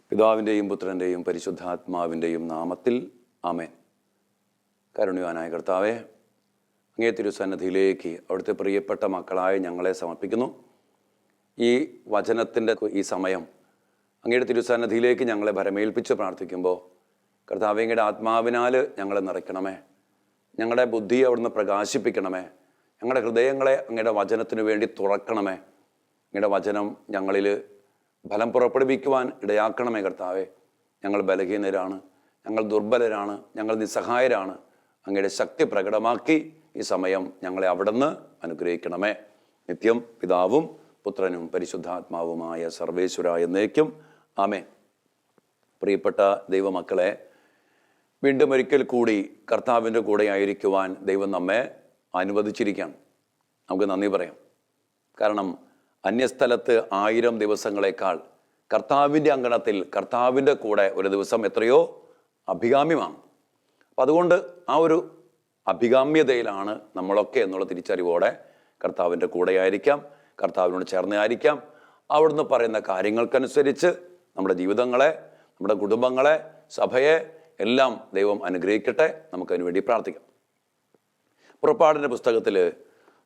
പിതാവിൻ്റെയും പുത്രൻ്റെയും പരിശുദ്ധാത്മാവിൻ്റെയും നാമത്തിൽ ആമേൻ. കരുണ്യവാനായ കർത്താവേ, അങ്ങേ തിരുസന്നിധിയിലേക്ക് അവിടുത്തെ പ്രിയപ്പെട്ട മക്കളായ ഞങ്ങളെ സമർപ്പിക്കുന്നു. ഈ വചനത്തിൻ്റെ ഈ സമയം അങ്ങയുടെ തിരുസന്നിധിയിലേക്ക് ഞങ്ങളെ ഭരമേൽപ്പിച്ച് പ്രാർത്ഥിക്കുമ്പോൾ കർത്താവേ, അങ്ങയുടെ ആത്മാവിനാൽ ഞങ്ങളെ നിറയ്ക്കണമേ. ഞങ്ങളുടെ ബുദ്ധി അവിടുന്ന് പ്രകാശിപ്പിക്കണമേ. ഞങ്ങളുടെ ഹൃദയങ്ങളെ അങ്ങയുടെ വചനത്തിന് വേണ്ടി തുറക്കണമേ. അങ്ങയുടെ വചനം ഞങ്ങളിൽ ഫലം പുറപ്പെടുവിക്കുവാൻ ഇടയാക്കണമേ കർത്താവേ. ഞങ്ങൾ ബലഹീനരാണ്, ഞങ്ങൾ ദുർബലരാണ്, ഞങ്ങൾ നിസ്സഹായരാണ്. അങ്ങയുടെ ശക്തി പ്രകടമാക്കി ഈ സമയം ഞങ്ങളെ അവിടുന്ന് അനുഗ്രഹിക്കണമേ. നിത്യം പിതാവും പുത്രനും പരിശുദ്ധാത്മാവുമായ സർവേശ്വര എന്നേക്കും ആമേൻ. പ്രിയപ്പെട്ട ദൈവമക്കളെ, വീണ്ടും ഒരിക്കൽ കൂടി കർത്താവിൻ്റെ കൂടെ ആയിരിക്കുവാൻ ദൈവം നമ്മെ അനുവദിച്ചിരിക്കുകയാണ്. നമുക്ക് നന്ദി പറയാം. കാരണം അന്യസ്ഥലത്ത് 1000 ദിവസങ്ങളെക്കാൾ കർത്താവിൻ്റെ അങ്കണത്തിൽ കർത്താവിൻ്റെ കൂടെ ഒരു ദിവസം എത്രയോ അഭികാമ്യമാണ്. അപ്പം അതുകൊണ്ട് ആ ഒരു അഭികാമ്യതയിലാണ് നമ്മളൊക്കെ എന്നുള്ള തിരിച്ചറിവോടെ കർത്താവിൻ്റെ കൂടെയായിരിക്കാം, കർത്താവിനോട് ചേർന്നായിരിക്കാം. അവിടുന്ന് പറയുന്ന കാര്യങ്ങൾക്കനുസരിച്ച് നമ്മുടെ ജീവിതങ്ങളെ, നമ്മുടെ കുടുംബങ്ങളെ, സഭയെ എല്ലാം ദൈവം അനുഗ്രഹിക്കട്ടെ. നമുക്കതിനു വേണ്ടി പ്രാർത്ഥിക്കാം. പുറപ്പാടിൻ്റെ പുസ്തകത്തിൽ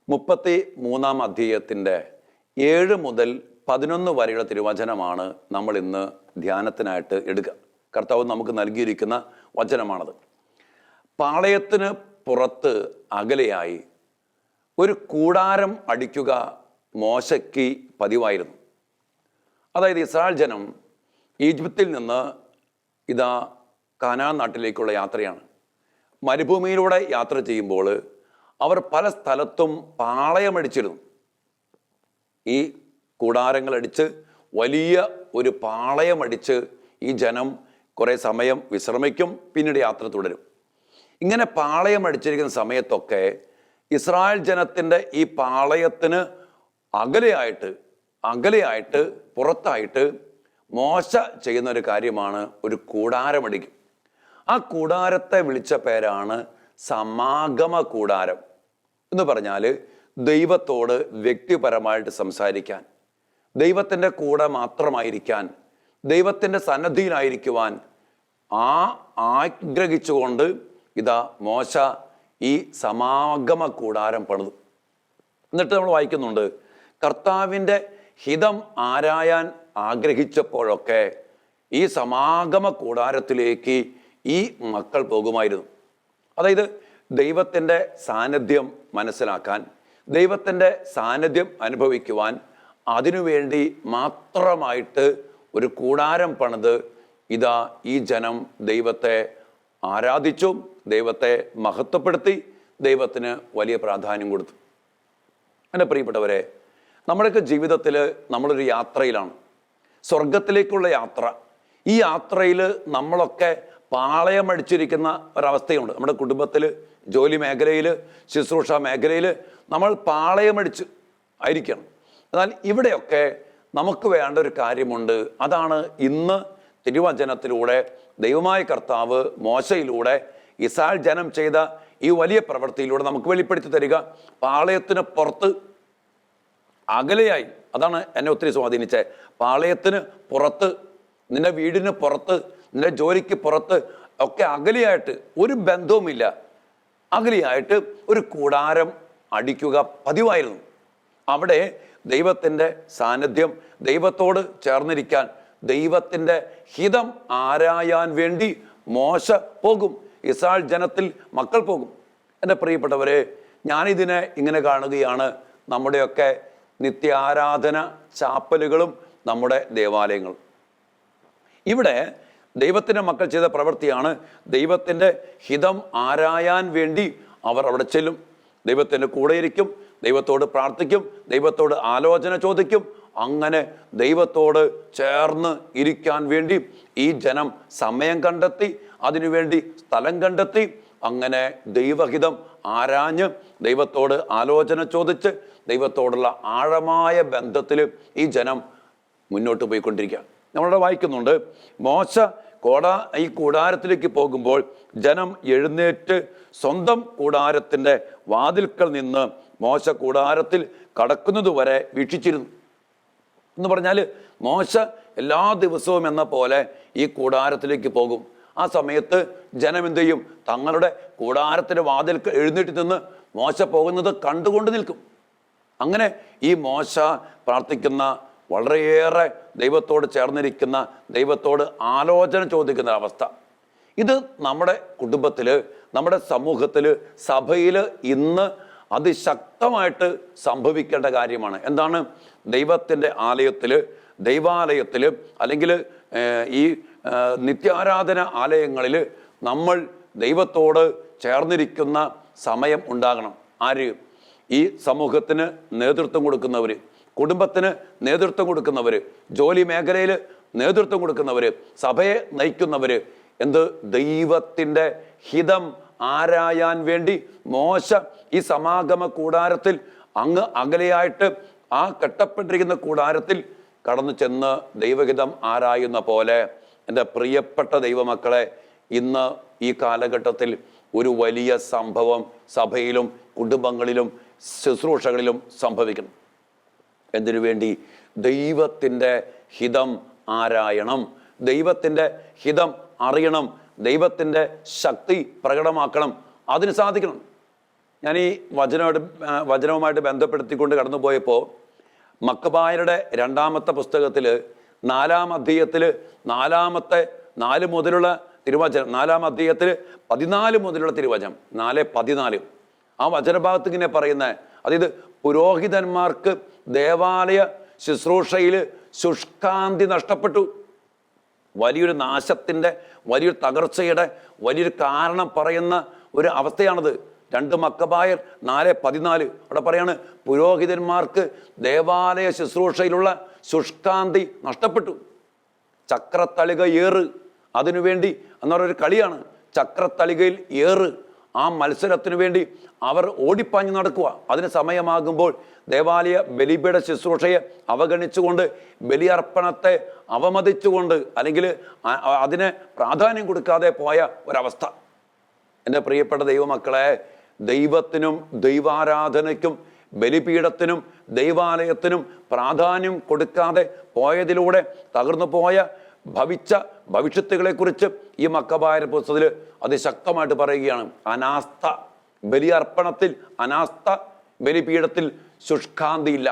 33-ാം അധ്യായത്തിൻ്റെ 7 മുതൽ 11 വരെയുള്ള തിരുവചനമാണ് നമ്മൾ ഇന്ന് ധ്യാനത്തിനായിട്ട് എടുക്കുക. കർത്താവ് നമുക്ക് നൽകിയിരിക്കുന്ന വചനമാണത്. പാളയത്തിന് പുറത്ത് അകലെയായി ഒരു കൂടാരം അടിക്കുക മോശയ്ക്ക് പതിവായിരുന്നു. അതായത് ഇസ്രായേൽ ജനം ഈജിപ്തിൽ നിന്ന് ഇതാ കാനാൻ നാട്ടിലേക്കുള്ള യാത്രയാണ്. മരുഭൂമിയിലൂടെ യാത്ര ചെയ്യുമ്പോൾ അവർ പല സ്ഥലത്തും പാളയമടിച്ചിരുന്നു. ഈ കൂടാരങ്ങളടിച്ച് വലിയ ഒരു പാളയമടിച്ച് ഈ ജനം കുറേ സമയം വിശ്രമിക്കും, പിന്നീട് യാത്ര തുടരും. ഇങ്ങനെ പാളയമടിച്ചിരിക്കുന്ന സമയത്തൊക്കെ ഇസ്രായേൽ ജനത്തിൻ്റെ ഈ പാളയത്തിന് അകലെയായിട്ട് പുറത്തായിട്ട് മോശ ചെയ്യുന്ന ഒരു കാര്യമാണ് ഒരു കൂടാരമടിക്കും. ആ കൂടാരത്തെ വിളിച്ച പേരാണ് സമാഗമ കൂടാരം. എന്ന് പറഞ്ഞാൽ ദൈവത്തോട് വ്യക്തിപരമായിട്ട് സംസാരിക്കാൻ, ദൈവത്തിൻ്റെ കൂടെ മാത്രമായിരിക്കാൻ, ദൈവത്തിൻ്റെ സന്നദ്ധിയിലായിരിക്കുവാൻ ആഗ്രഹിച്ചുകൊണ്ട് ഇതാ മോശ ഈ സമാഗമ കൂടാരം പണിതു. എന്നിട്ട് നമ്മൾ വായിക്കുന്നുണ്ട്, കർത്താവിൻ്റെ ഹിതം ആരായാൻ ആഗ്രഹിച്ചപ്പോഴൊക്കെ ഈ സമാഗമ കൂടാരത്തിലേക്ക് ഈ മക്കൾ പോകുമായിരുന്നു. അതായത് ദൈവത്തിൻ്റെ സാന്നിധ്യം മനസ്സിലാക്കാൻ, ദൈവത്തിൻ്റെ സാന്നിധ്യം അനുഭവിക്കുവാൻ അതിനുവേണ്ടി മാത്രമായിട്ട് ഒരു കൂടാരം പണിത് ഇതാ ഈ ജനം ദൈവത്തെ ആരാധിച്ചു, ദൈവത്തെ മഹത്വപ്പെടുത്തി, ദൈവത്തിന് വലിയ പ്രാധാന്യം കൊടുത്തു. എൻ്റെ പ്രിയപ്പെട്ടവരെ, നമ്മുടെയൊക്കെ ജീവിതത്തിൽ നമ്മളൊരു യാത്രയിലാണ്, സ്വർഗത്തിലേക്കുള്ള യാത്ര. ഈ യാത്രയിൽ നമ്മളൊക്കെ പാളയമടിച്ചിരിക്കുന്ന ഒരവസ്ഥയുണ്ട്. നമ്മുടെ കുടുംബത്തിൽ, ജോലി മേഖലയിൽ, ശുശ്രൂഷ മേഖലയിൽ നമ്മൾ പാളയമടിച്ച് ആയിരിക്കണം. എന്നാൽ ഇവിടെയൊക്കെ നമുക്ക് വേണ്ട ഒരു കാര്യമുണ്ട്. അതാണ് ഇന്ന് തിരുവചനത്തിലൂടെ ദൈവമായ കർത്താവ് മോശയിലൂടെ ഇസ്രായേൽ ജനം ചെയ്ത ഈ വലിയ പ്രവൃത്തിയിലൂടെ നമുക്ക് വെളിപ്പെടുത്തി തരിക. പാളയത്തിന് പുറത്ത് അകലെയായി, അതാണ് എന്നെ ഒത്തിരി സ്വാധീനിച്ചത്. പാളയത്തിന് പുറത്ത്, നിന്റെ വീടിന് പുറത്ത്, നിന്റെ ജോലിക്ക് പുറത്ത് ഒക്കെ അകലെയായിട്ട്, ഒരു ബന്ധവുമില്ല, അകലെയായിട്ട് ഒരു കൂടാരം അടിക്കുക പതിവായിരുന്നു. അവിടെ ദൈവത്തിൻ്റെ സാന്നിധ്യം, ദൈവത്തോട് ചേർന്നിരിക്കാൻ, ദൈവത്തിൻ്റെ ഹിതം ആരായാൻ വേണ്ടി മോശ പോകും, ഇസ്രായേൽ ജനത്തിൽ മക്കൾ പോകും. എൻ്റെ പ്രിയപ്പെട്ടവരെ, ഞാനിതിനെ ഇങ്ങനെ കാണുകയാണ്. നമ്മുടെയൊക്കെ നിത്യാരാധന ചാപ്പലുകളും നമ്മുടെ ദേവാലയങ്ങളും. ഇവിടെ ദൈവത്തിൻ്റെ മക്കൾ ചെയ്ത പ്രവൃത്തിയാണ്. ദൈവത്തിൻ്റെ ഹിതം ആരായാൻ വേണ്ടി അവർ അവിടെ ചെല്ലും, ദൈവത്തിൻ്റെ കൂടെയിരിക്കും, ദൈവത്തോട് പ്രാർത്ഥിക്കും, ദൈവത്തോട് ആലോചന ചോദിക്കും. അങ്ങനെ ദൈവത്തോട് ചേർന്ന് ഇരിക്കാൻ വേണ്ടി ഈ ജനം സമയം കണ്ടെത്തി, അതിനുവേണ്ടി സ്ഥലം കണ്ടെത്തി. അങ്ങനെ ദൈവഹിതം ആരാഞ്ഞ്, ദൈവത്തോട് ആലോചന ചോദിച്ച്, ദൈവത്തോടുള്ള ആഴമായ ബന്ധത്തിൽ ഈ ജനം മുന്നോട്ട് പോയിക്കൊണ്ടിരിക്കുക. നമ്മളിവിടെ വായിക്കുന്നുണ്ട്, മോശ ഈ കൂടാരത്തിലേക്ക് പോകുമ്പോൾ ജനം എഴുന്നേറ്റ് സ്വന്തം കൂടാരത്തിൻ്റെ വാതിൽക്കൽ നിന്ന് മോശ കൂടാരത്തിൽ കടക്കുന്നത് വരെ വീക്ഷിച്ചിരുന്നു. എന്ന് പറഞ്ഞാൽ മോശ എല്ലാ ദിവസവും എന്ന പോലെ ഈ കൂടാരത്തിലേക്ക് പോകും. ആ സമയത്ത് ജനം എന്ത് ചെയ്യും? തങ്ങളുടെ കൂടാരത്തിൻ്റെ വാതിൽ എഴുന്നേറ്റ് നിന്ന് മോശ പോകുന്നത് കണ്ടുകൊണ്ട് നിൽക്കും. അങ്ങനെ ഈ മോശ പ്രാർത്ഥിക്കുന്ന, വളരെയേറെ ദൈവത്തോട് ചേർന്നിരിക്കുന്ന, ദൈവത്തോട് ആലോചന ചോദിക്കുന്ന അവസ്ഥ, ഇത് നമ്മുടെ കുടുംബത്തിൽ, നമ്മുടെ സമൂഹത്തിൽ, സഭയിൽ ഇന്ന് അതിശക്തമായിട്ട് സംഭവിക്കേണ്ട കാര്യമാണ്. എന്താണ്? ദൈവത്തിൻ്റെ ആലയത്തിൽ, ദൈവാലയത്തിൽ, അല്ലെങ്കിൽ ഈ നിത്യാരാധന ആലയങ്ങളിൽ നമ്മൾ ദൈവത്തോട് ചേർന്നിരിക്കുന്ന സമയം ഉണ്ടാകണം. ആര്? ഈ സമൂഹത്തിന് നേതൃത്വം കൊടുക്കുന്നവർ, കുടുംബത്തിന് നേതൃത്വം കൊടുക്കുന്നവർ, ജോലി മേഖലയിൽ നേതൃത്വം കൊടുക്കുന്നവർ, സഭയെ നയിക്കുന്നവർ. എന്ത്? ദൈവത്തിൻ്റെ ഹിതം ആരായാൻ വേണ്ടി മോശ ഈ സമാഗമ കൂടാരത്തിൽ അങ്ങ് അകലെയായിട്ട് ആ കെട്ടപ്പെട്ടിരിക്കുന്ന കൂടാരത്തിൽ കടന്നു ചെന്ന് ദൈവഹിതം ആരായുന്ന പോലെ എൻ്റെ പ്രിയപ്പെട്ട ദൈവമക്കളെ, ഇന്ന് ഈ കാലഘട്ടത്തിൽ ഒരു വലിയ സംഭവം സഭയിലും കുടുംബങ്ങളിലും ശുശ്രൂഷകളിലും സംഭവിക്കണം. എന്തിനു വേണ്ടി? ദൈവത്തിൻ്റെ ഹിതം ആരായണം, ദൈവത്തിൻ്റെ ഹിതം അറിയണം, ദൈവത്തിൻ്റെ ശക്തി പ്രകടമാക്കണം. അതിന് സാധിക്കണം. ഞാൻ ഈ വചനവുമായിട്ട് ബന്ധപ്പെടുത്തിക്കൊണ്ട് കടന്നു പോയപ്പോൾ മക്കബായരുടെ 2-ാമത്തെ പുസ്തകത്തിൽ 4-ാം അധ്യായത്തിൽ 4 മുതലുള്ള തിരുവചനം, 4-ാം അധ്യായത്തിൽ 14 മുതലുള്ള തിരുവചനം, 4:14, ആ വചനഭാഗത്ത് ഇങ്ങനെ പറയുന്നത്, അതായത് പുരോഹിതന്മാർക്ക് ദേവാലയ ശുശ്രൂഷയിൽ ശുഷ്കാന്തി നഷ്ടപ്പെട്ടു. വലിയൊരു നാശത്തിൻ്റെ, വലിയൊരു തകർച്ചയുടെ വലിയൊരു കാരണം പറയുന്ന ഒരു അവസ്ഥയാണത്. 2 മക്കബായർ 4:14 അവിടെ പറയാണ്, പുരോഹിതന്മാർക്ക് ദേവാലയ ശുശ്രൂഷയിലുള്ള ശുഷ്കാന്തി നഷ്ടപ്പെട്ടു. ചക്രത്തളിക ഏറ്, അതിനുവേണ്ടി എന്ന് പറയുന്നൊരു കളിയാണ്. ചക്രത്തളികയിൽ ഏറ്, ആ മത്സരത്തിനു വേണ്ടി അവർ ഓടിപ്പാഞ്ഞ് നടക്കുക. അതിന് സമയമാകുമ്പോൾ ദേവാലയ ബലിപീഠ ശുശ്രൂഷയെ അവഗണിച്ചുകൊണ്ട്, ബലിയർപ്പണത്തെ അവമതിച്ചുകൊണ്ട്, അല്ലെങ്കിൽ അതിന് പ്രാധാന്യം കൊടുക്കാതെ പോയ ഒരവസ്ഥ. എൻ്റെ പ്രിയപ്പെട്ട ദൈവമക്കളെ, ദൈവത്തിനും ദൈവാരാധനയ്ക്കും ബലിപീഠത്തിനും ദൈവാലയത്തിനും പ്രാധാന്യം കൊടുക്കാതെ പോയതിലൂടെ തകർന്നു പോയ ഭവിഷ്യത്തുകളെക്കുറിച്ച് ഈ മക്കബായർ പുസ്തകത്തിൽ അതിശക്തമായിട്ട് പറയുകയാണ്. അനാസ്ഥ, ബലിയർപ്പണത്തിൽ അനാസ്ഥ, ബലിപീഠത്തിൽ ശുഷ്കാന്തിയില്ല,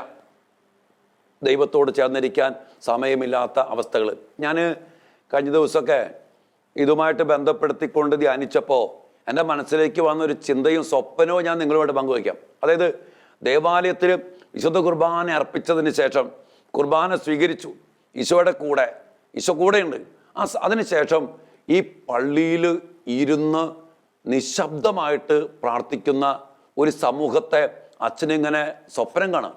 ദൈവത്തോട് ചേർന്നിരിക്കാൻ സമയമില്ലാത്ത അവസ്ഥകൾ. ഞാൻ കഴിഞ്ഞ ദിവസമൊക്കെ ഇതുമായിട്ട് ബന്ധപ്പെടുത്തിക്കൊണ്ട് ധ്യാനിച്ചപ്പോൾ എൻ്റെ മനസ്സിലേക്ക് വന്നൊരു ചിന്തയും സ്വപ്നവും ഞാൻ നിങ്ങളുമായിട്ട് പങ്കുവയ്ക്കാം. അതായത് ദേവാലയത്തിൽ വിശുദ്ധ കുർബാന അർപ്പിച്ചതിന് ശേഷം കുർബാന സ്വീകരിച്ചു, ഈശോയുടെ കൂടെ, ഈശോ കൂടെയുണ്ട്. അതിനുശേഷം ഈ പള്ളിയിൽ ഇരുന്ന് നിശബ്ദമായിട്ട് പ്രാർത്ഥിക്കുന്ന ഒരു സമൂഹത്തെ അച്ഛനിങ്ങനെ സ്വപ്നം കാണാം.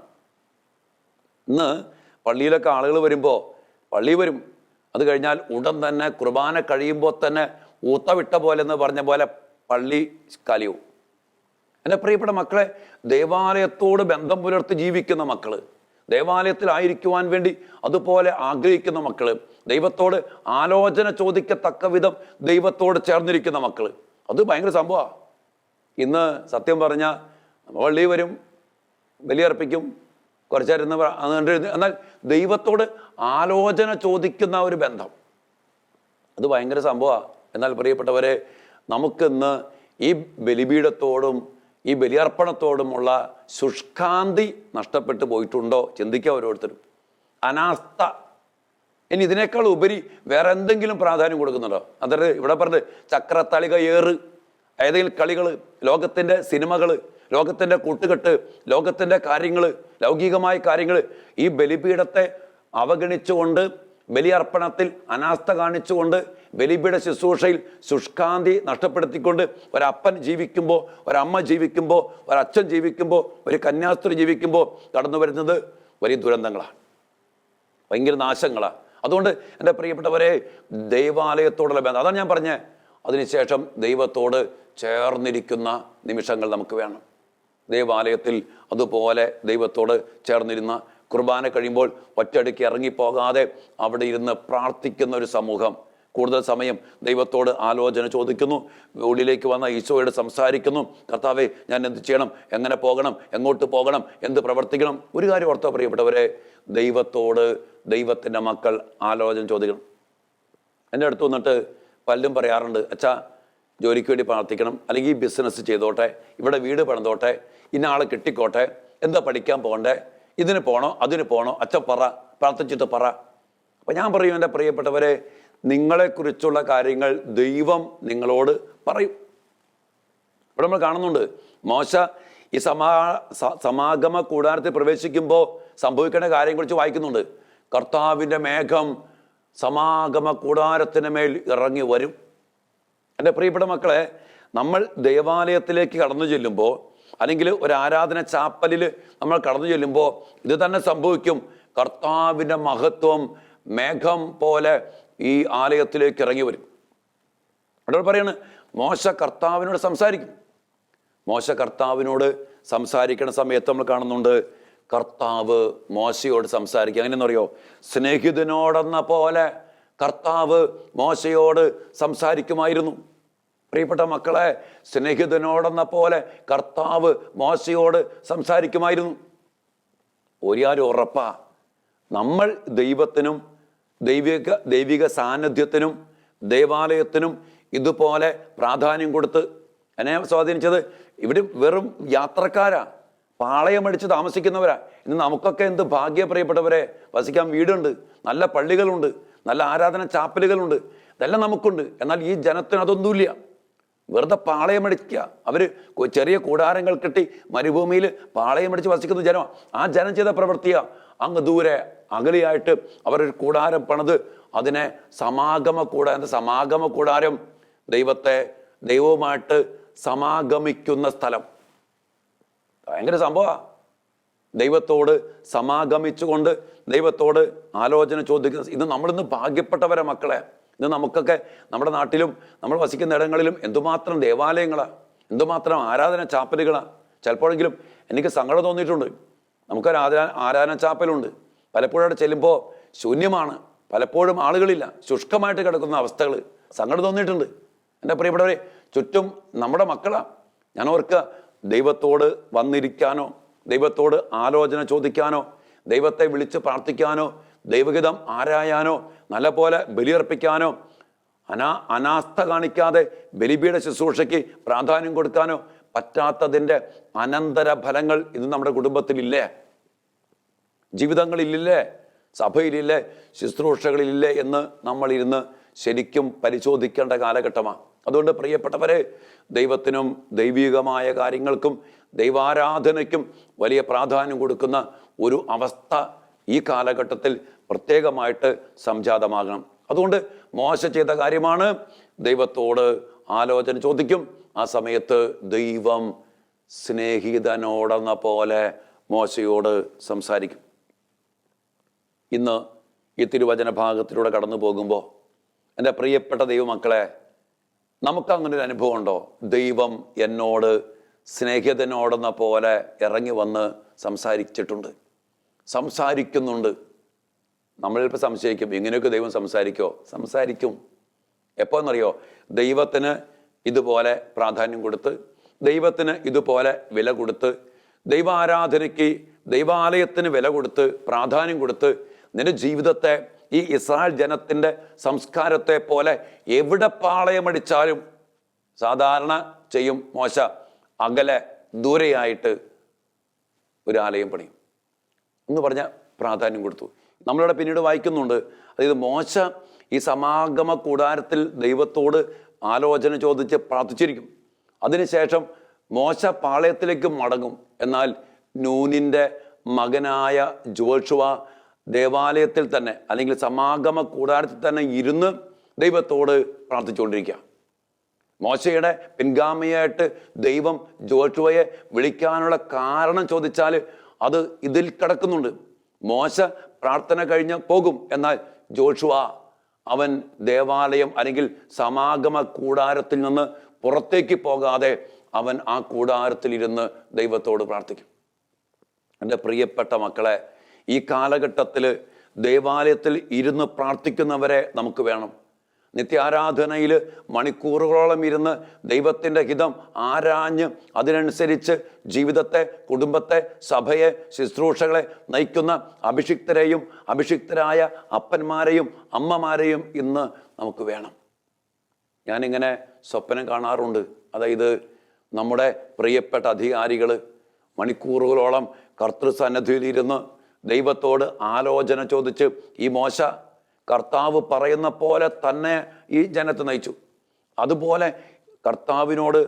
ഇന്ന് പള്ളിയിലൊക്കെ ആളുകൾ വരുമ്പോൾ, പള്ളി വരും, അത് കഴിഞ്ഞാൽ ഉടൻ തന്നെ കുർബാന കഴിയുമ്പോൾ തന്നെ ഊത്തവിട്ട പോലെ എന്ന് പറഞ്ഞ പോലെ പള്ളി കാലിയാവും. എൻ്റെ പ്രിയപ്പെട്ട മക്കളെ, ദേവാലയത്തോട് ബന്ധം പുലർത്തി ജീവിക്കുന്ന മക്കൾ, ദേവാലയത്തിലായിരിക്കുവാൻ വേണ്ടി അതുപോലെ ആഗ്രഹിക്കുന്ന മക്കൾ, ദൈവത്തോട് ആലോചന ചോദിക്കത്തക്ക വിധം ദൈവത്തോട് ചേർന്നിരിക്കുന്ന മക്കൾ, അത് ഭയങ്കര സംഭവമാണ്. ഇന്ന് സത്യം പറഞ്ഞാൽ പള്ളി വരും, ബലിയർപ്പിക്കും, കുറച്ചേരുന്ന്, എന്നാൽ ദൈവത്തോട് ആലോചന ചോദിക്കുന്ന ഒരു ബന്ധം, അത് ഭയങ്കര സംഭവമാണ്. എന്നാൽ പ്രിയപ്പെട്ടവരെ, നമുക്കിന്ന് ഈ ബലിപീഠത്തോടും ഈ ബലിയർപ്പണത്തോടുമുള്ള ശുഷ്കാന്തി നഷ്ടപ്പെട്ടു പോയിട്ടുണ്ടോ? ചിന്തിക്കുക ഓരോരുത്തരും. അനാസ്ഥ. ഇനി ഇതിനേക്കാൾ ഉപരി വേറെ എന്തെങ്കിലും പ്രാധാന്യം കൊടുക്കുന്നുണ്ടോ? അതായത് ഇവിടെ പറഞ്ഞത് ചക്രത്തളിക ഏറ്, ഏതെങ്കിലും കളികൾ, ലോകത്തിൻ്റെ സിനിമകൾ, ലോകത്തിൻ്റെ കൂട്ടുകെട്ട്, ലോകത്തിൻ്റെ കാര്യങ്ങൾ, ലൗകികമായ കാര്യങ്ങൾ, ഈ ബലിപീഠത്തെ അവഗണിച്ചുകൊണ്ട്, ബലിയർപ്പണത്തിൽ അനാസ്ഥ കാണിച്ചുകൊണ്ട്, ബലിപീഠ ശുശ്രൂഷയിൽ ശുഷ്കാന്തി നഷ്ടപ്പെടുത്തിക്കൊണ്ട് ഒരപ്പൻ ജീവിക്കുമ്പോൾ, ഒരമ്മ ജീവിക്കുമ്പോൾ, ഒരച്ഛൻ ജീവിക്കുമ്പോൾ, ഒരു കന്യാസ്ത്രീ ജീവിക്കുമ്പോൾ കടന്നു വരുന്നത് വലിയ ദുരന്തങ്ങളാണ്, ഭയങ്കര നാശങ്ങളാണ്. അതുകൊണ്ട് എൻ്റെ പ്രിയപ്പെട്ടവരെ, ദൈവാലയത്തോടുള്ള ബന്ധം, അതാണ് ഞാൻ പറഞ്ഞത്. അതിനുശേഷം ദൈവത്തോട് ചേർന്നിരിക്കുന്ന നിമിഷങ്ങൾ നമുക്ക് വേണം. ദൈവാലയത്തിൽ അതുപോലെ ദൈവത്തോട് ചേർന്നിരുന്ന, കുർബാന കഴിയുമ്പോൾ ഒറ്റയടിക്ക് ഇറങ്ങിപ്പോകാതെ അവിടെ ഇരുന്ന് പ്രാർത്ഥിക്കുന്ന ഒരു സമൂഹം, കൂടുതൽ സമയം ദൈവത്തോട് ആലോചന ചോദിക്കുന്നു. ഉള്ളിലേക്ക് വന്ന ഈശോയോട് സംസാരിക്കുന്നു. കർത്താവേ, ഞാൻ എന്ത് ചെയ്യണം, എങ്ങനെ പോകണം, എങ്ങോട്ട് പോകണം, എന്ത് പ്രവർത്തിക്കണം? ഒരു കാര്യം ഓർത്തോ പ്രിയപ്പെട്ടവരെ, ദൈവത്തോട് ദൈവത്തിൻ്റെ മക്കൾ ആലോചന ചോദിക്കണം. എൻ്റെ അടുത്ത് വന്നിട്ട് പലരും പറയാറുണ്ട്, അച്ഛാ ജോലിക്ക് വേണ്ടി പ്രാർത്ഥിക്കണം, അല്ലെങ്കിൽ ബിസിനസ് ചെയ്തോട്ടെ, ഇവിടെ വീട് പണിതോട്ടെ, ഇന്ന ആളെ കിട്ടിക്കോട്ടെ, എന്താ പഠിക്കാൻ പോകണ്ടേ, ഇതിന് പോകണോ അതിന് പോകണോ, അച്ഛൻ പറ, പ്രാർത്ഥിച്ചിട്ട് പറ. അപ്പം ഞാൻ പറയും, എൻ്റെ പ്രിയപ്പെട്ടവരെ, നിങ്ങളെക്കുറിച്ചുള്ള കാര്യങ്ങൾ ദൈവം നിങ്ങളോട് പറയും. ഇവിടെ നമ്മൾ കാണുന്നുണ്ട്, മോശ ഈ സമാഗമ കൂടാരത്തിൽ പ്രവേശിക്കുമ്പോൾ സംഭവിക്കേണ്ട കാര്യങ്ങളെക്കുറിച്ച് വായിക്കുന്നുണ്ട്. കർത്താവിൻ്റെ മേഘം സമാഗമ കൂടാരത്തിന് മേൽ ഇറങ്ങി വരും. എൻ്റെ പ്രിയപ്പെട്ട മക്കളെ, നമ്മൾ ദേവാലയത്തിലേക്ക് കടന്നു ചെല്ലുമ്പോൾ, അല്ലെങ്കിൽ ഒരു ആരാധന ചാപ്പലിൽ നമ്മൾ കടന്നു ചെല്ലുമ്പോൾ ഇത് തന്നെ സംഭവിക്കും. കർത്താവിൻ്റെ മഹത്വം മേഘം പോലെ ഈ ആലയത്തിലേക്ക് ഇറങ്ങി വരും. അവിടെ പറയാണ്, മോശ കർത്താവിനോട് സംസാരിക്കും. മോശ കർത്താവിനോട് സംസാരിക്കുന്ന സമയത്ത് നമ്മൾ കാണുന്നുണ്ട്, കർത്താവ് മോശയോട് സംസാരിക്കുക. അങ്ങനെയെന്ന് പറയോ, സ്നേഹിതനോടെന്ന പോലെ കർത്താവ് മോശയോട് സംസാരിക്കുമായിരുന്നു. പ്രിയപ്പെട്ട മക്കളെ, സ്നേഹിതനോടെന്ന പോലെ കർത്താവ് മോശയോട് സംസാരിക്കുമായിരുന്നു. ഒരു ഉറപ്പാ, നമ്മൾ ദൈവത്തിനും ദൈവിക സാന്നിധ്യത്തിനും ദേവാലയത്തിനും ഇതുപോലെ പ്രാധാന്യം കൊടുത്ത് എന്നെ സ്വാധീനിച്ചത്. ഇവിടെ വെറും യാത്രക്കാരാ, പാളയമടിച്ച് താമസിക്കുന്നവരാ. ഇന്ന് നമുക്കൊക്കെ എന്ത് ഭാഗ്യ പ്രിയപ്പെട്ടവരെ, വസിക്കാൻ വീടുണ്ട്, നല്ല പള്ളികളുണ്ട്, നല്ല ആരാധന ചാപ്പലുകളുണ്ട്, ഇതെല്ലാം നമുക്കുണ്ട്. എന്നാൽ ഈ ജനത്തിന് അതൊന്നുമില്ല. വെറുതെ പാളയമടിക്കുക. അവർ ചെറിയ കൂടാരങ്ങൾ കെട്ടി മരുഭൂമിയിൽ പാളയമടിച്ച് വസിക്കുന്ന ജനമാണ്. ആ ജനം ചെയ്ത പ്രവൃത്തിയാണ്. അങ്ങ് ദൂരെ അകലെയായിട്ട് അവരൊരു കൂടാരം പണിത് അതിനെ സമാഗമ കൂടാരം, ദൈവവുമായിട്ട് സമാഗമിക്കുന്ന സ്ഥലം. ഭയങ്കര സംഭവമാണ്. ദൈവത്തോട് സമാഗമിച്ചുകൊണ്ട് ദൈവത്തോട് ആലോചന ചോദിക്കുന്ന, ഇത് നമ്മളിന്ന് ഭാഗ്യപ്പെട്ടവരെ മക്കളെ. ഇത് നമുക്കൊക്കെ നമ്മുടെ നാട്ടിലും നമ്മൾ വസിക്കുന്ന ഇടങ്ങളിലും എന്തുമാത്രം ദേവാലയങ്ങളാണ്, എന്തുമാത്രം ആരാധന ചാപ്പലുകളാണ്. ചിലപ്പോഴെങ്കിലും എനിക്ക് സങ്കടം തോന്നിയിട്ടുണ്ട്. നമുക്കൊരു ആരാധന ചാപ്പലുണ്ട്, പലപ്പോഴും അവിടെ ചെല്ലുമ്പോൾ ശൂന്യമാണ്, പലപ്പോഴും ആളുകളില്ല, ശുഷ്കമായിട്ട് കിടക്കുന്ന അവസ്ഥകൾ. സങ്കടം തോന്നിയിട്ടുണ്ട്. എൻ്റെ പ്രിയപ്പെട്ടവരെ, ചുറ്റും നമ്മുടെ മക്കളാണ്. ഞാൻ ഓർക്കുക, ദൈവത്തോട് വന്നിരിക്കാനോ, ദൈവത്തോട് ആലോചന ചോദിക്കാനോ, ദൈവത്തെ വിളിച്ച് പ്രാർത്ഥിക്കാനോ, ദൈവഹിതം ആരായാനോ, നല്ലപോലെ ബലിയർപ്പിക്കാനോ, അനാസ്ഥ കാണിക്കാതെ ബലിപീഠ ശുശ്രൂഷയ്ക്ക് പ്രാധാന്യം കൊടുക്കാനോ പറ്റാത്തതിൻ്റെ അനന്തര ഫലങ്ങൾ ഇന്ന് നമ്മുടെ കുടുംബത്തിലില്ലേ, ജീവിതങ്ങളിലില്ലേ, സഭയിലില്ലേ, ശുശ്രൂഷകളിലില്ലേ എന്ന് നമ്മളിരുന്ന് ശരിക്കും പരിശോധിക്കേണ്ട കാലഘട്ടമാണ്. അതുകൊണ്ട് പ്രിയപ്പെട്ടവരെ, ദൈവത്തിനും ദൈവികമായ കാര്യങ്ങൾക്കും ദൈവാരാധനയ്ക്കും വലിയ പ്രാധാന്യം കൊടുക്കുന്ന ഒരു അവസ്ഥ ഈ കാലഘട്ടത്തിൽ പ്രത്യേകമായിട്ട് സംജാതമാകണം. അതുകൊണ്ട് മോശ ചെയ്ത കാര്യമാണ്, ദൈവത്തോട് ആലോചന ചോദിക്കും. ആ സമയത്ത് ദൈവം സ്നേഹിതനോടെന്ന പോലെ മോശയോട് സംസാരിക്കും. ഇന്ന് ഈ തിരുവചന ഭാഗത്തിലൂടെ കടന്നു പോകുമ്പോൾ എൻ്റെ പ്രിയപ്പെട്ട ദൈവമക്കളെ, നമുക്കങ്ങനെ ഒരു അനുഭവം ഉണ്ടോ? ദൈവം എന്നോട് സ്നേഹിതനോടെന്ന പോലെ ഇറങ്ങി വന്ന് സംസാരിക്കുന്നുണ്ട്. നമ്മളിപ്പോൾ സംശയിക്കും, ഇങ്ങനെയൊക്കെ ദൈവം സംസാരിക്കും. എപ്പോൾ എന്നറിയോ? ദൈവത്തിന് ഇതുപോലെ പ്രാധാന്യം കൊടുത്ത്, ദൈവത്തിന് ഇതുപോലെ വില കൊടുത്ത്, ദൈവാരാധനയ്ക്ക് ദൈവാലയത്തിന് വില കൊടുത്ത് പ്രാധാന്യം കൊടുത്ത് നിന്റെ ജീവിതത്തെ ഈ ഇസ്രായേൽ ജനത്തിൻ്റെ സംസ്കാരത്തെ പോലെ എവിടെ പാളയമടിച്ചാലും സാധാരണ ചെയ്യും മോശ, അകലെ ദൂരെയായിട്ട് ഒരു ആലയം പണിയും എന്ന് പറഞ്ഞ പ്രാധാന്യം കൊടുത്തു. നമ്മളിവിടെ പിന്നീട് വായിക്കുന്നുണ്ട്, അതായത് മോശ ഈ സമാഗമ കൂടാരത്തിൽ ദൈവത്തോട് ആലോചന ചോദിച്ച് പ്രാർത്ഥിച്ചിരിക്കും. അതിനുശേഷം മോശ പാളയത്തിലേക്ക് മടങ്ങും. എന്നാൽ നൂനിൻ്റെ മകനായ ജോഷുവ ദേവാലയത്തിൽ തന്നെ, അല്ലെങ്കിൽ സമാഗമ കൂടാരത്തിൽ തന്നെ ഇരുന്ന് ദൈവത്തോട് പ്രാർത്ഥിച്ചുകൊണ്ടിരിക്കുക. മോശയുടെ പിൻഗാമിയായിട്ട് ദൈവം ജോഷുവയെ വിളിക്കാനുള്ള കാരണം ചോദിച്ചാൽ അത് ഇതിൽ കിടക്കുന്നുണ്ട്. മോശ പ്രാർത്ഥന കഴിഞ്ഞ് പോകും, എന്നാൽ ജോഷുവ അവൻ ദേവാലയം അല്ലെങ്കിൽ സമാഗമ കൂടാരത്തിൽ നിന്ന് പുറത്തേക്ക് പോകാതെ അവൻ ആ കൂടാരത്തിലിരുന്ന് ദൈവത്തോട് പ്രാർത്ഥിക്കും. എൻ്റെ പ്രിയപ്പെട്ട മക്കളെ, ഈ കാലഘട്ടത്തിൽ ദേവാലയത്തിൽ ഇരുന്ന് പ്രാർത്ഥിക്കുന്നവരെ നമുക്ക് വേണം. നിത്യാരാധനയിൽ മണിക്കൂറുകളോളം ഇരുന്ന് ദൈവത്തിൻ്റെ ഹിതം ആരാഞ്ഞ് അതിനനുസരിച്ച് ജീവിതത്തെ, കുടുംബത്തെ, സഭയെ, ശുശ്രൂഷകളെ നയിക്കുന്ന അഭിഷിക്തരെയും അഭിഷിക്തരായ അപ്പന്മാരെയും അമ്മമാരെയും ഇന്ന് നമുക്ക് വേണം. ഞാനിങ്ങനെ സ്വപ്നം കാണാറുണ്ട്. അതായത് നമ്മുടെ പ്രിയപ്പെട്ട അധികാരികൾ മണിക്കൂറുകളോളം കർത്തൃസന്നിധിയിലിരുന്ന് ദൈവത്തോട് ആലോചന ചോദിച്ച്, ഈ മോശ കർത്താവ് പറയുന്ന പോലെ തന്നെ ഈ ജനത്തെ നയിച്ചു. അതുപോലെ കർത്താവിനോട്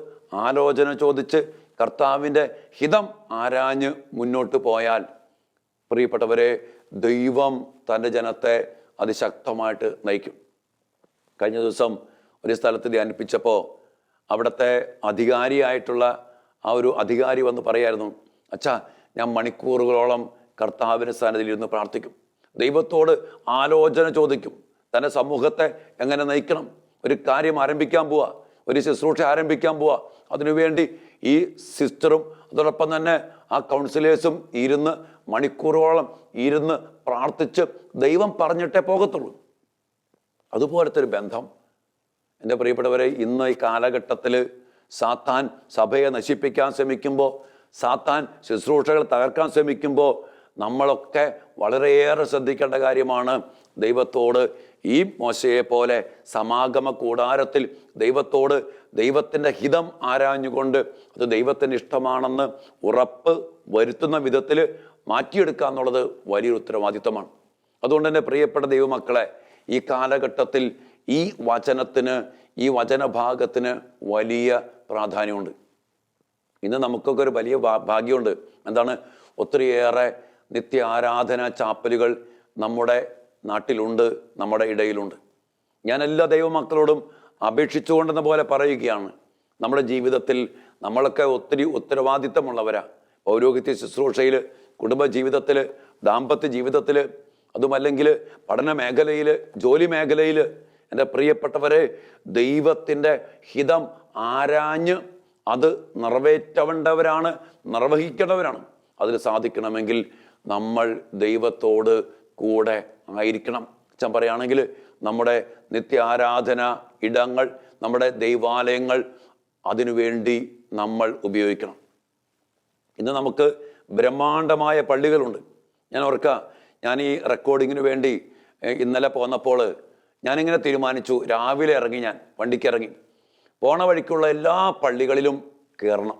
ആലോചന ചോദിച്ച് കർത്താവിൻ്റെ ഹിതം ആരാഞ്ഞ് മുന്നോട്ട് പോയാൽ, പ്രിയപ്പെട്ടവരെ, ദൈവം തൻ്റെ ജനത്തെ അതിശക്തമായിട്ട് നയിക്കും. കഴിഞ്ഞ ദിവസം ഒരു സ്ഥലത്ത് ധ്യാനിപ്പിച്ചപ്പോൾ അവിടുത്തെ അധികാരിയായിട്ടുള്ള ആ ഒരു അധികാരി വന്ന് പറയായിരുന്നു, അച്ഛാ, ഞാൻ മണിക്കൂറുകളോളം കർത്താവിൻ്റെ സ്ഥാനത്തിൽ ഇരുന്ന് പ്രാർത്ഥിക്കും, ദൈവത്തോട് ആലോചന ചോദിക്കും, തൻ്റെ സമൂഹത്തെ എങ്ങനെ നയിക്കണം, ഒരു കാര്യം ആരംഭിക്കാൻ പോവുക, ഒരു ശുശ്രൂഷ ആരംഭിക്കാൻ പോവുക, അതിനുവേണ്ടി ഈ സിസ്റ്ററും അതോടൊപ്പം തന്നെ ആ കൗൺസിലേഴ്സും ഇരുന്ന് മണിക്കൂറുകളോളം ഇരുന്ന് പ്രാർത്ഥിച്ച് ദൈവം പറഞ്ഞിട്ടേ പോകത്തുള്ളൂ. അതുപോലത്തെ ഒരു ബന്ധം എൻ്റെ പ്രിയപ്പെട്ടവരെ, ഇന്ന് ഈ കാലഘട്ടത്തിൽ സാത്താൻ സഭയെ നശിപ്പിക്കാൻ ശ്രമിക്കുമ്പോൾ, സാത്താൻ ശുശ്രൂഷകൾ തകർക്കാൻ ശ്രമിക്കുമ്പോൾ നമ്മളൊക്കെ വളരെയേറെ ശ്രദ്ധിക്കേണ്ട കാര്യമാണ്. ദൈവത്തോട് ഈ മോശയെ പോലെ സമാഗമ കൂടാരത്തിൽ ദൈവത്തോട് ദൈവത്തിൻ്റെ ഹിതം ആരാഞ്ഞുകൊണ്ട് അത് ദൈവത്തിന് ഇഷ്ടമാണെന്ന് ഉറപ്പ് വരുത്തുന്ന വിധത്തിൽ മാറ്റിയെടുക്കുക എന്നുള്ളത് വലിയൊരു ഉത്തരവാദിത്തമാണ്. അതുകൊണ്ട് തന്നെ പ്രിയപ്പെട്ട ദൈവമക്കളെ, ഈ കാലഘട്ടത്തിൽ ഈ വചനത്തിന്, ഈ വചനഭാഗത്തിന് വലിയ പ്രാധാന്യമുണ്ട്. ഇന്ന് നമുക്കൊക്കെ ഒരു വലിയ ഭാഗ്യമുണ്ട്. എന്താണ്? ഒത്തിരിയേറെ നിത്യ ആരാധന ചാപ്പലുകൾ നമ്മുടെ നാട്ടിലുണ്ട്, നമ്മുടെ ഇടയിലുണ്ട്. ഞാൻ എല്ലാ ദൈവമക്കളോടും അപേക്ഷിച്ചുകൊണ്ടെന്ന പോലെ പറയുകയാണ്, നമ്മുടെ ജീവിതത്തിൽ നമ്മളൊക്കെ ഒത്തിരി ഉത്തരവാദിത്തമുള്ളവരാ. പൗരോഹിത്യ ശുശ്രൂഷയിൽ, കുടുംബ ജീവിതത്തിൽ, ദാമ്പത്യ ജീവിതത്തിൽ, അതുമല്ലെങ്കിൽ പഠന മേഖലയിൽ, ജോലി മേഖലയിൽ, എൻ്റെ പ്രിയപ്പെട്ടവരെ, ദൈവത്തിൻ്റെ ഹിതം ആരാഞ്ഞ് അത് നിറവേറ്റേണ്ടവരാണ്, നിർവഹിക്കേണ്ടവരാണ്. അതിന് സാധിക്കണമെങ്കിൽ നമ്മൾ ദൈവത്തോട് കൂടെ ആയിരിക്കണം. അച്ഛൻ പറയുകയാണെങ്കിൽ നമ്മുടെ നിത്യ ആരാധന ഇടങ്ങൾ, നമ്മുടെ ദൈവാലയങ്ങൾ അതിനുവേണ്ടി നമ്മൾ ഉപയോഗിക്കണം. ഇന്ന് നമുക്ക് ബ്രഹ്മാണ്ഡമായ പള്ളികളുണ്ട്. ഞാൻ ഓർക്കുക, ഞാൻ ഈ റെക്കോർഡിങ്ങിന് വേണ്ടി ഇന്നലെ പോന്നപ്പോൾ ഞാനിങ്ങനെ തീരുമാനിച്ചു, രാവിലെ ഇറങ്ങി, ഞാൻ വണ്ടിക്ക് ഇറങ്ങി, പോണ വഴിക്കുള്ള എല്ലാ പള്ളികളിലും കയറണം.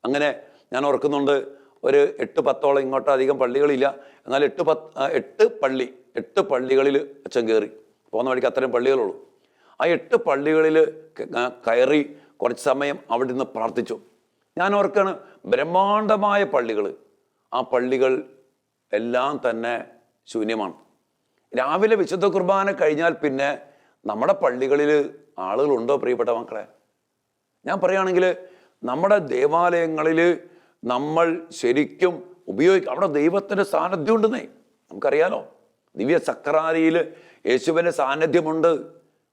അങ്ങനെ ഞാൻ ഓർക്കുന്നുണ്ട്, ഒരു 8-10 ഇങ്ങോട്ട് അധികം പള്ളികളില്ല, എന്നാൽ 8 പള്ളികളിൽ അച്ഛൻ കയറി. പോകുന്ന വഴിക്ക് അത്രയും പള്ളികളുള്ളൂ. ആ 8 പള്ളികളിൽ കയറി കുറച്ച് സമയം അവിടെ നിന്ന് പ്രാർത്ഥിച്ചു. ഞാൻ ഓർക്കാണ്, ബ്രഹ്മാണ്ഡമായ പള്ളികൾ, ആ പള്ളികൾ എല്ലാം തന്നെ ശൂന്യമാണ്. രാവിലെ വിശുദ്ധ കുർബാന കഴിഞ്ഞാൽ പിന്നെ നമ്മുടെ പള്ളികളിൽ ആളുകളുണ്ടോ പ്രിയപ്പെട്ട മക്കളെ? ഞാൻ പറയുകയാണെങ്കിൽ നമ്മുടെ ദേവാലയങ്ങളിൽ നമ്മൾ ശരിക്കും ഉപയോഗിക്കും. അവിടെ ദൈവത്തിൻ്റെ സാന്നിധ്യം ഉണ്ടെന്നേ നമുക്കറിയാലോ. ദിവ്യ സക്രാരിയിൽ യേശുവിൻ്റെ സാന്നിധ്യമുണ്ട്,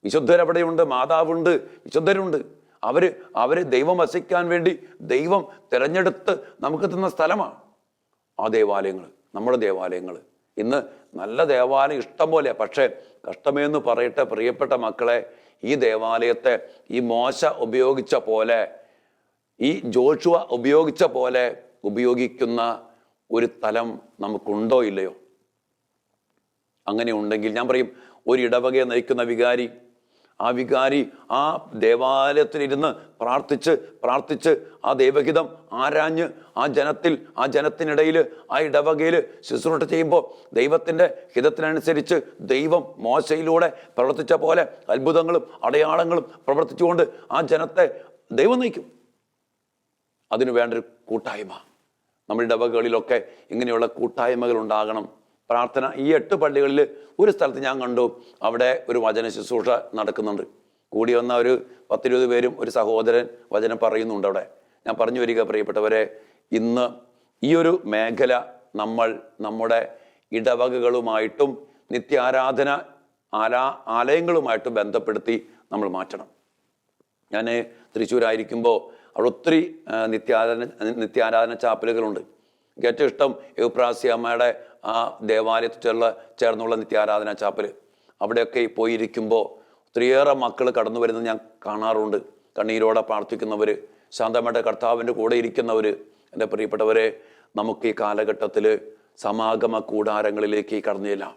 വിശുദ്ധരവിടെയുണ്ട്, മാതാവുണ്ട്, വിശുദ്ധരുണ്ട്. അവർ ദൈവം വസിക്കാൻ വേണ്ടി ദൈവം തിരഞ്ഞെടുത്ത് നമുക്ക് തന്ന സ്ഥലമാണ് ആ ദേവാലയങ്ങൾ, നമ്മുടെ ദേവാലയങ്ങൾ. ഇന്ന് നല്ല ദേവാലയം ഇഷ്ടം പോലെ, പക്ഷേ കഷ്ടമേന്ന് പറയട്ടെ പ്രിയപ്പെട്ട മക്കളെ, ഈ ദേവാലയത്തെ ഈ മോശ ഉപയോഗിച്ച പോലെ, ഈ ജോഷുവ ഉപയോഗിച്ച പോലെ ഉപയോഗിക്കുന്ന ഒരു തലം നമുക്കുണ്ടോ ഇല്ലയോ? അങ്ങനെ ഉണ്ടെങ്കിൽ ഞാൻ പറയും, ഒരു ഇടവകയെ നയിക്കുന്ന വികാരി, ആ വികാരി ആ ദേവാലയത്തിലിരുന്ന് പ്രാർത്ഥിച്ച് ആ ദൈവഹിതം ആരാഞ്ഞ് ആ ജനത്തിനിടയിൽ, ആ ഇടവകയിൽ ശുശ്രൂഷ ചെയ്യുമ്പോൾ ദൈവത്തിൻ്റെ ഹിതത്തിനനുസരിച്ച് ദൈവം മോശയിലൂടെ പ്രവർത്തിച്ച പോലെ അത്ഭുതങ്ങളും അടയാളങ്ങളും പ്രവർത്തിച്ചുകൊണ്ട് ആ ജനത്തെ ദൈവം നയിക്കും. അതിനു വേണ്ടൊരു കൂട്ടായ്മ, നമ്മുടെ ഇടവകകളിലൊക്കെ ഇങ്ങനെയുള്ള കൂട്ടായ്മകൾ ഉണ്ടാകണം. പ്രാർത്ഥന ഈ 8 പള്ളികളിൽ ഒരു സ്ഥലത്ത് ഞാൻ കണ്ടു, അവിടെ ഒരു വചന ശുശ്രൂഷ നടക്കുന്നുണ്ട്. കൂടി വന്ന ഒരു 10-20 പേരും ഒരു സഹോദരൻ വചനം പറയുന്നുണ്ട് അവിടെ. ഞാൻ പറഞ്ഞു വരിക പ്രിയപ്പെട്ടവരെ, ഇന്ന് ഈ ഒരു മേഖല നമ്മൾ നമ്മുടെ ഇടവകകളുമായിട്ടും നിത്യാരാധന ആലയങ്ങളുമായിട്ടും ബന്ധപ്പെടുത്തി നമ്മൾ മാറ്റണം. ഞാൻ തൃശ്ശൂരായിരിക്കുമ്പോൾ അവിടെ ഒത്തിരി നിത്യാരാധന ചാപ്പലുകളുണ്ട്. എനിക്ക് ഏറ്റവും ഇഷ്ടം എവുപ്രാസ്യമ്മയുടെ ആ ദേവാലയത്തിൽ ചേർന്നുള്ള നിത്യാരാധന ചാപ്പൽ. അവിടെയൊക്കെ പോയിരിക്കുമ്പോൾ ഒത്തിരിയേറെ മക്കൾ കടന്നു വരുന്നത് ഞാൻ കാണാറുണ്ട്. കണ്ണീരോടെ പ്രാർത്ഥിക്കുന്നവർ, ശാന്തമായിട്ട് കർത്താവിൻ്റെ കൂടെ ഇരിക്കുന്നവർ. എൻ്റെ പ്രിയപ്പെട്ടവരെ, നമുക്ക് ഈ കാലഘട്ടത്തിൽ സമാഗമ കൂടാരങ്ങളിലേക്ക് കടന്നു ചെല്ലാം.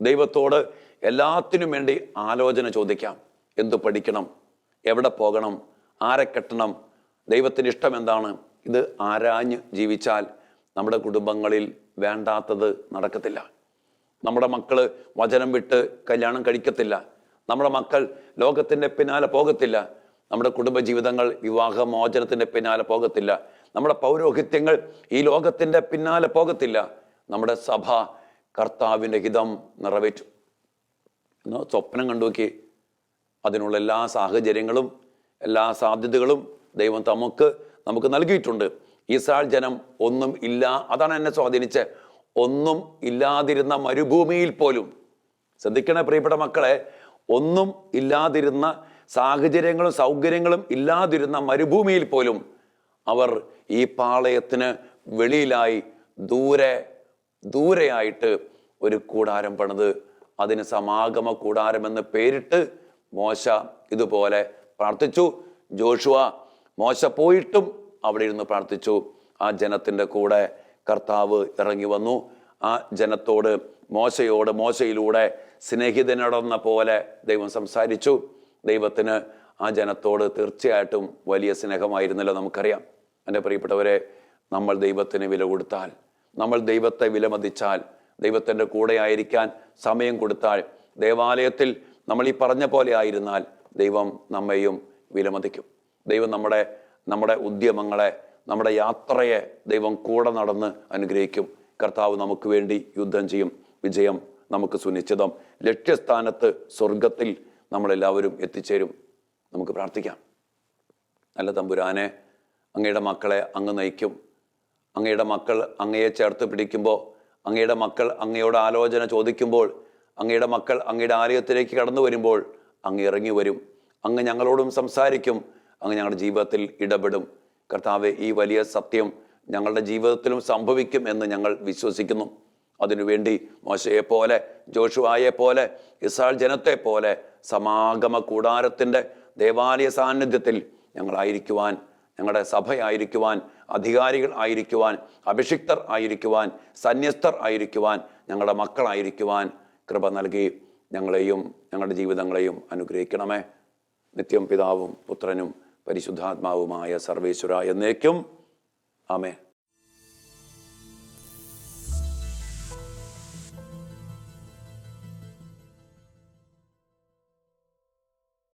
ദൈവത്തോട് എല്ലാത്തിനും വേണ്ടി ആലോചന ചോദിക്കാം. എന്തു പഠിക്കണം, എവിടെ പോകണം, ആരെ കെട്ടണം, ദൈവത്തിൻ്റെ ഇഷ്ടം എന്താണ്? ഇത് ആരാഞ്ഞ് ജീവിച്ചാൽ നമ്മുടെ കുടുംബങ്ങളിൽ വേണ്ടാത്തത് നടക്കത്തില്ല. നമ്മുടെ മക്കൾ വചനം വിട്ട് കല്യാണം കഴിക്കത്തില്ല. നമ്മുടെ മക്കൾ ലോകത്തിൻ്റെ പിന്നാലെ പോകത്തില്ല. നമ്മുടെ കുടുംബജീവിതങ്ങൾ വിവാഹമോചനത്തിൻ്റെ പിന്നാലെ പോകത്തില്ല. നമ്മുടെ പൗരോഹിത്യങ്ങൾ ഈ ലോകത്തിൻ്റെ പിന്നാലെ പോകത്തില്ല. നമ്മുടെ സഭ കർത്താവിൻ്റെ ഹിതം നിറവേറ്റും എന്ന് സ്വപ്നം കണ്ടു നോക്കി. അതിനുള്ള എല്ലാ സാഹചര്യങ്ങളും എല്ലാ സാധ്യതകളും ദൈവം നമുക്ക് നൽകിയിട്ടുണ്ട്. ഇസ്രായേൽ ജനം ഒന്നും ഇല്ല, അതാണ് എന്നെ സ്വാധീനിച്ച്, ഒന്നും ഇല്ലാതിരുന്ന മരുഭൂമിയിൽ പോലും, ശ്രദ്ധിക്കണേ പ്രിയപ്പെട്ട മക്കളെ, ഒന്നും ഇല്ലാതിരുന്ന സാഹചര്യങ്ങളും സൗകര്യങ്ങളും ഇല്ലാതിരുന്ന മരുഭൂമിയിൽ പോലും അവർ ഈ പാളയത്തിന് വെളിയിലായി ദൂരെയായിട്ട് ഒരു കൂടാരം പണിത് അതിന് സമാഗമ കൂടാരമെന്ന് പേരിട്ട് മോശ ഇതുപോലെ പ്രാർത്ഥിച്ചു. ജോഷുവ മോശ പോയിട്ടും അവിടെ ഇരുന്ന് പ്രാർത്ഥിച്ചു. ആ ജനത്തിൻ്റെ കൂടെ കർത്താവ് ഇറങ്ങി വന്നു. ആ ജനത്തോട് മോശയിലൂടെ സ്നേഹിതനോടെന്ന പോലെ ദൈവം സംസാരിച്ചു. ദൈവത്തിന് ആ ജനത്തോട് തീർച്ചയായിട്ടും വലിയ സ്നേഹമായിരുന്നല്ലോ നമുക്കറിയാം. എൻ്റെ പ്രിയപ്പെട്ടവരെ, നമ്മൾ ദൈവത്തിന് വില കൊടുത്താൽ, നമ്മൾ ദൈവത്തെ വിലമതിച്ചാൽ, ദൈവത്തിൻ്റെ കൂടെ ആയിരിക്കാൻ സമയം കൊടുത്താൽ, ദേവാലയത്തിൽ നമ്മൾ ഈ പറഞ്ഞ പോലെ ആയിരുന്നാൽ ദൈവം നമ്മെയും വിലമതിക്കും. ദൈവം നമ്മുടെ ഉദ്യമങ്ങളെ, നമ്മുടെ യാത്രയെ ദൈവം കൂടെ നടന്ന് അനുഗ്രഹിക്കും. കർത്താവ് നമുക്ക് വേണ്ടി യുദ്ധം ചെയ്യും. വിജയം നമുക്ക് സുനിശ്ചിതം. ലക്ഷ്യസ്ഥാനത്ത് സ്വർഗത്തിൽ നമ്മളെല്ലാവരും എത്തിച്ചേരും. നമുക്ക് പ്രാർത്ഥിക്കാം. നല്ല തമ്പുരാനെ, അങ്ങയുടെ മക്കളെ അങ്ങ് നയിക്കും. അങ്ങയുടെ മക്കൾ അങ്ങയെ ചേർത്ത് പിടിക്കുമ്പോൾ, അങ്ങയുടെ മക്കൾ അങ്ങയോട് ആലോചന ചോദിക്കുമ്പോൾ, അങ്ങയുടെ മക്കൾ അങ്ങയുടെ ആലയത്തിലേക്ക് കടന്നു വരുമ്പോൾ അങ്ങ് ഇറങ്ങി വരും. അങ്ങ് ഞങ്ങളോടും സംസാരിക്കും. അങ്ങ് ഞങ്ങളുടെ ജീവിതത്തിൽ ഇടപെടും. കർത്താവെ, ഈ വലിയ സത്യം ഞങ്ങളുടെ ജീവിതത്തിലും സംഭവിക്കും എന്ന് ഞങ്ങൾ വിശ്വസിക്കുന്നു. അതിനുവേണ്ടി മോശയെ പോലെ, ജോഷുവായെ പോലെ, ഇസ്രായേൽ ജനത്തെ പോലെ സമാഗമ കൂടാരത്തിൻ്റെ ദേവാലയ സാന്നിധ്യത്തിൽ ഞങ്ങളായിരിക്കുവാൻ, ഞങ്ങളുടെ സഭയായിരിക്കുവാൻ, അധികാരികൾ ആയിരിക്കുവാൻ, അഭിഷിക്തർ ആയിരിക്കുവാൻ, സന്യസ്തർ ആയിരിക്കുവാൻ, ഞങ്ങളുടെ മക്കളായിരിക്കുവാൻ കൃപ നൽകി ഞങ്ങളെയും ഞങ്ങളുടെ ജീവിതങ്ങളെയും അനുഗ്രഹിക്കണമേ. നിത്യം പിതാവും പുത്രനും പരിശുദ്ധാത്മാവുമായ സർവേശ്വര എന്നേക്കും ആമേൻ.